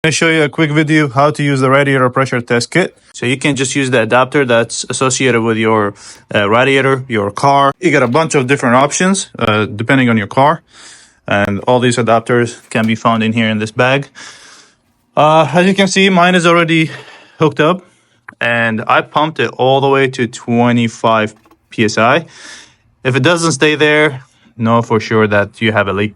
I'm going to show you a quick video how to use the radiator pressure test kit. So you can just use the adapter that's associated with your radiator, your car. You got a bunch of different options depending on your car. And all these adapters can be found in here in this bag. As you can see, mine is already hooked up. And I pumped it all the way to 25 psi. If it doesn't stay there, know for sure that you have a leak.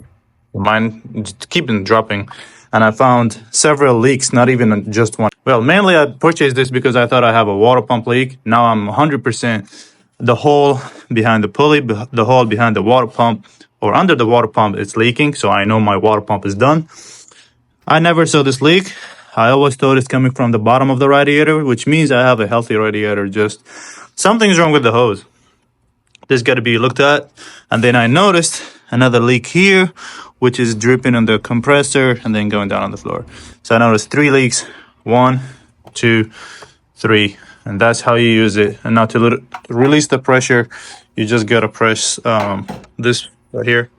Mine just keep dropping. And I found several leaks, not even just one. Well, mainly I purchased this because I thought I have a water pump leak. Now I'm 100% the hole behind the pulley, the hole behind the water pump, or under the water pump, it's leaking. So I know my water pump is done. I never saw this leak. I always thought it's coming from the bottom of the radiator, which means I have a healthy radiator. Just something's wrong with the hose. This got to be looked at. And then I noticed another leak here, which is dripping on the compressor and then going down on the floor. So I noticed 3 leaks. 1, 2, 3. And that's how you use it. And now to release the pressure, you just got to press this right here.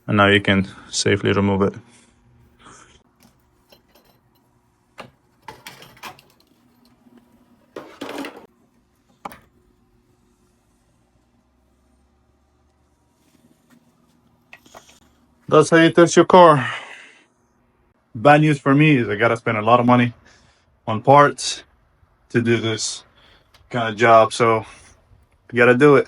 And now you can safely remove it. That's how you test your car. Bad news for me is I gotta spend a lot of money on parts to do this kind of job, so you gotta do it.